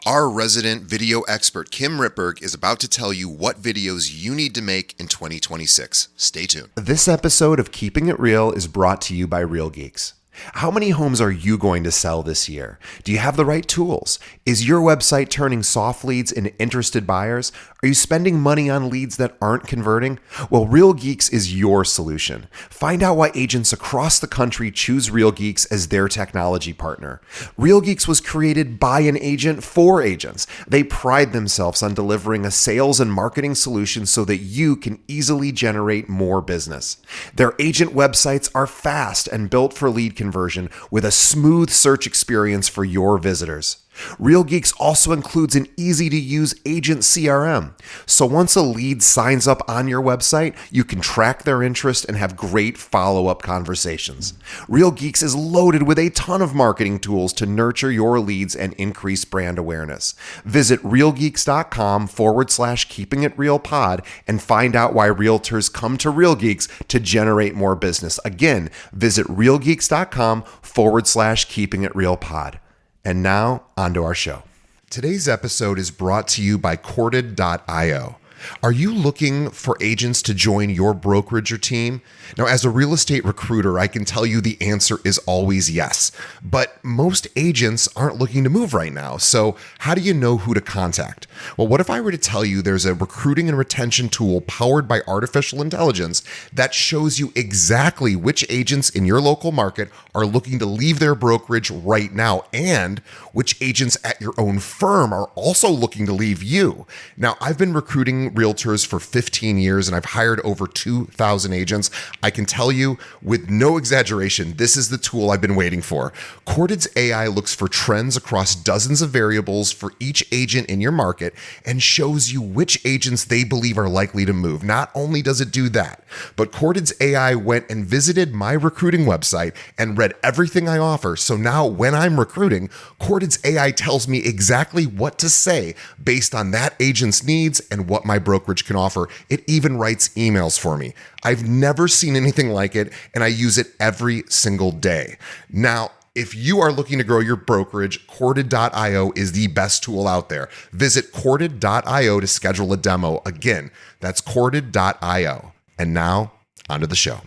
Our resident video expert, Kim Ritberg, is about to tell you what videos you need to make in 2026. Stay tuned. This episode of Keeping It Real is brought to you by Real Geeks. How many homes are you going to sell this year? Do you have the right tools? Is your website turning soft leads into interested buyers? Are you spending money on leads that aren't converting? Well, Real Geeks is your solution. Find out why agents across the country choose Real Geeks as their technology partner. Real Geeks was created by an agent for agents. They pride themselves on delivering a sales and marketing solution so that you can easily generate more business. Their agent websites are fast and built for lead conversion with a smooth search experience for your visitors. Real Geeks also includes an easy-to-use agent CRM. So once a lead signs up on your website, you can track their interest and have great follow-up conversations. Real Geeks is loaded with a ton of marketing tools to nurture your leads and increase brand awareness. Visit realgeeks.com/keepingitrealpod and find out why realtors come to Real Geeks to generate more business. Again, visit realgeeks.com/keepingitrealpod. And now, onto our show. Today's episode is brought to you by Corded.io. Are you looking for agents to join your brokerage or team? Now, as a real estate recruiter, I can tell you the answer is always yes. But most agents aren't looking to move right now. So how do you know who to contact? Well, what if I were to tell you there's a recruiting and retention tool powered by artificial intelligence that shows you exactly which agents in your local market are looking to leave their brokerage right now, and which agents at your own firm are also looking to leave you? Now, I've been recruiting realtors for 15 years and I've hired over 2,000 agents. I can tell you with no exaggeration, this is the tool I've been waiting for. Corded's AI looks for trends across dozens of variables for each agent in your market and shows you which agents they believe are likely to move. Not only does it do that, but Corded's AI went and visited my recruiting website and read everything I offer. So now when I'm recruiting, Corded's AI tells me exactly what to say based on that agent's needs and what my brokerage can offer. It even writes emails for me. I've never seen anything like it, and I use it every single day. Now, if you are looking to grow your brokerage, Corded.io is the best tool out there. Visit Corded.io to schedule a demo. Again, that's Corded.io. And now, onto the show.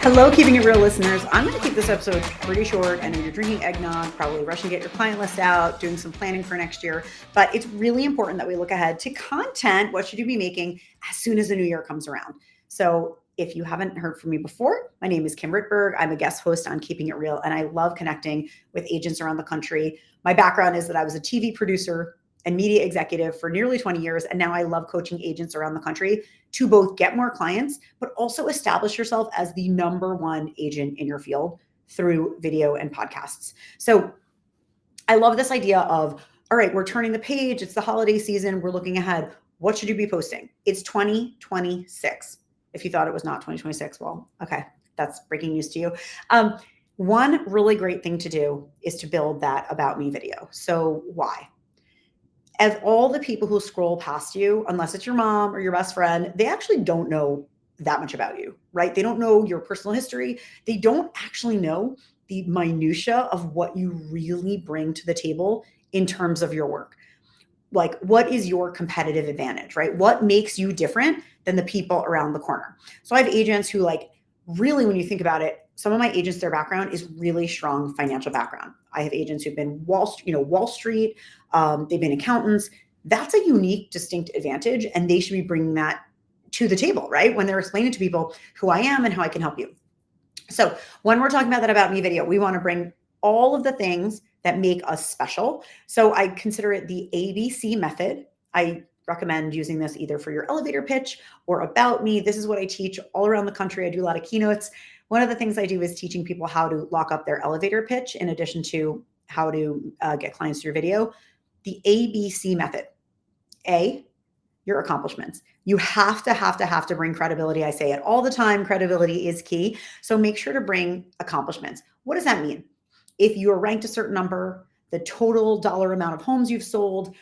Hello, Keeping It Real listeners. I'm going to keep this episode pretty short. I know you're drinking eggnog, probably rushing to get your client list out, doing some planning for next year, but it's really important that we look ahead to content. What should you be making as soon as the new year comes around? So if you haven't heard from me before, my name is Kim Ritberg. I'm a guest host on Keeping It Real, and I love connecting with agents around the country. My background is that I was a TV producer and media executive for nearly 20 years. And now I love coaching agents around the country to both get more clients, but also establish yourself as the number one agent in your field through video and podcasts. So I love this idea of, all right, we're turning the page. It's the holiday season. We're looking ahead. What should you be posting? It's 2026. If you thought it was not 2026, well, okay, that's breaking news to you. One really great thing to do is to build that About Me video. So why? As all the people who scroll past you, unless it's your mom or your best friend, they actually don't know that much about you, right? They don't know your personal history. They don't actually know the minutia of what you really bring to the table in terms of your work. Like, what is your competitive advantage, right? What makes you different than the people around the corner? So I have agents who, like, really, when you think about it, some of my agents, their background is really strong financial background. I have agents who've been Wall Street, they've been accountants. That's a unique, distinct advantage, and they should be bringing that to the table, right? When they're explaining to people who I am and how I can help you. So when we're talking about that About Me video, we want to bring all of the things that make us special. So I consider it the ABC method. I recommend using this either for your elevator pitch or About Me. This is what I teach all around the country. I do a lot of keynotes. One of the things I do is teaching people how to lock up their elevator pitch in addition to how to get clients through video. The ABC method. A, your accomplishments. You have to bring credibility. I say it all the time. Credibility is key. So make sure to bring accomplishments. What does that mean? If you are ranked a certain number, the total dollar amount of homes you've sold,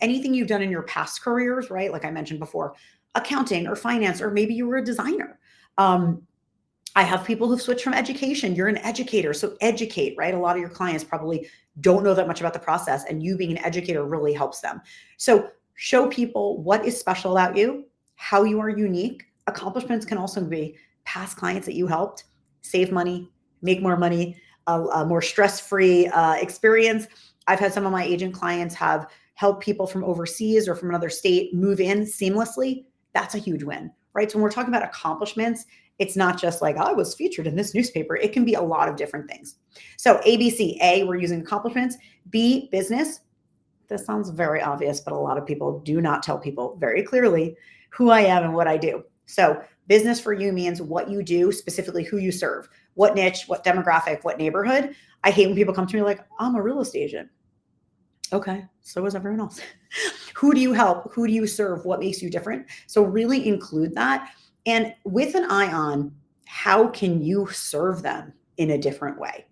anything you've done in your past careers, right? Like I mentioned before, accounting or finance, or maybe you were a designer. I have people who've switched from education. You're an educator, so educate, right? A lot of your clients probably don't know that much about the process, and you being an educator really helps them. So show people what is special about you, how you are unique. Accomplishments can also be past clients that you helped save money, make more money, a more stress-free experience. I've had some of my agent clients have helped people from overseas or from another state move in seamlessly. That's a huge win, right? So when we're talking about accomplishments, it's not just like, I was featured in this newspaper. It can be a lot of different things. So ABC, A, we're using accomplishments. B, business. This sounds very obvious, but a lot of people do not tell people very clearly who I am and what I do. So business for you means what you do, specifically who you serve, what niche, what demographic, what neighborhood. I hate when people come to me like, I'm a real estate agent. Okay, so is everyone else. Who do you help? Who do you serve? What makes you different? So really include that. And with an eye on how can you serve them in a different way?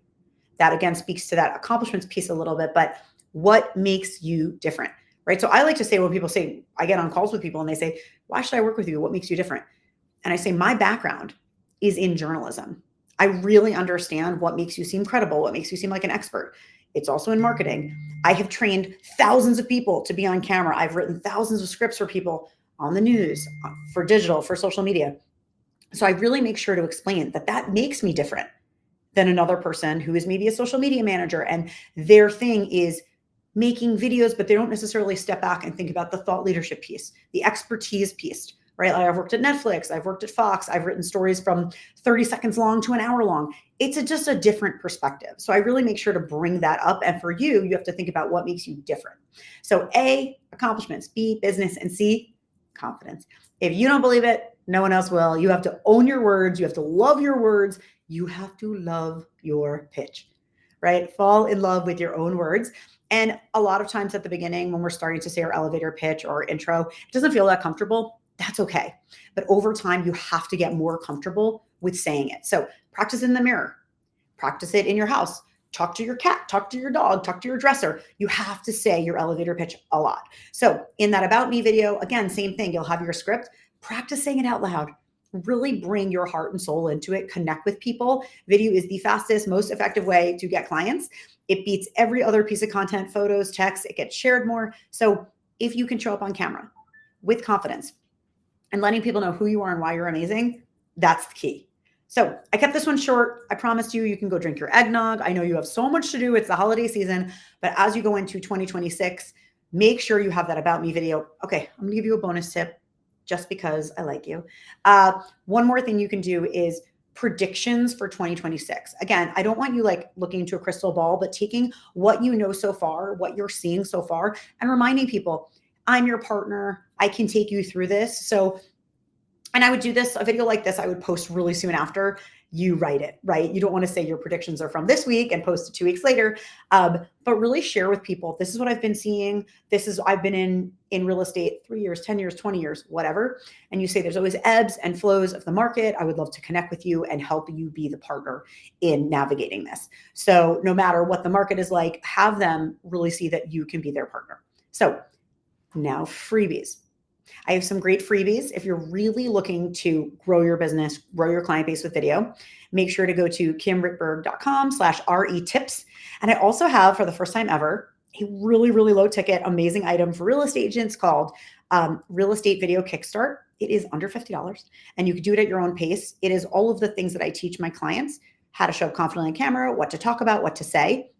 That again speaks to that accomplishments piece a little bit, but what makes you different, right? So I like to say when people say, I get on calls with people and they say, why should I work with you? What makes you different? And I say, my background is in journalism. I really understand what makes you seem credible, what makes you seem like an expert. It's also in marketing. I have trained thousands of people to be on camera. I've written thousands of scripts for people on the news, for digital, for social media. So I really make sure to explain that that makes me different than another person who is maybe a social media manager and their thing is making videos, but they don't necessarily step back and think about the thought leadership piece, the expertise piece, right? Like I've worked at Netflix, I've worked at Fox, I've written stories from 30 seconds long to an hour long. It's just a different perspective. So I really make sure to bring that up. And for you, you have to think about what makes you different. So A, accomplishments, B, business, and C, confidence. If you don't believe it, no one else will. You have to own your words. You have to love your words. You have to love your pitch, right? Fall in love with your own words. And a lot of times at the beginning, when we're starting to say our elevator pitch or intro, it doesn't feel that comfortable. That's okay. But over time, you have to get more comfortable with saying it. So practice in the mirror, practice it in your house. Talk to your cat, talk to your dog, talk to your dresser. You have to say your elevator pitch a lot. So in that About Me video, again, same thing. You'll have your script, practice saying it out loud. Really bring your heart and soul into it. Connect with people. Video is the fastest, most effective way to get clients. It beats every other piece of content, photos, text. It gets shared more. So if you can show up on camera with confidence and letting people know who you are and why you're amazing, that's the key. So I kept this one short. I promised you can go drink your eggnog. I know you have so much to do. It's the holiday season. But as you go into 2026, make sure you have that About Me video. Okay, I'm going to give you a bonus tip just because I like you. One more thing you can do is predictions for 2026. Again, I don't want you like looking into a crystal ball, but taking what you know so far, what you're seeing so far, and reminding people, I'm your partner. I can take you through this. So and I would do this, a video like this, I would post really soon after you write it, right? You don't want to say your predictions are from this week and post it 2 weeks later, but really share with people, this is what I've been seeing. I've been in real estate 3 years, 10 years, 20 years, whatever. And you say there's always ebbs and flows of the market. I would love to connect with you and help you be the partner in navigating this. So no matter what the market is like, have them really see that you can be their partner. So now freebies. I have some great freebies. If you're really looking to grow your business, grow your client base with video, make sure to go to kimrittberg.com/RE-tips. And I also have, for the first time ever, a really, really low ticket, amazing item for real estate agents called Real Estate Video Kickstart. It is under $50 and you can do it at your own pace. It is all of the things that I teach my clients, how to show up confidently on camera, what to talk about, what to say.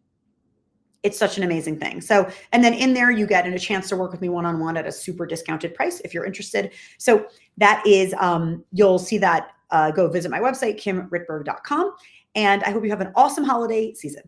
It's such an amazing thing. So, and then in there, you get a chance to work with me one-on-one at a super discounted price if you're interested. So that is, you'll see that, go visit my website, kimrittberg.com. And I hope you have an awesome holiday season.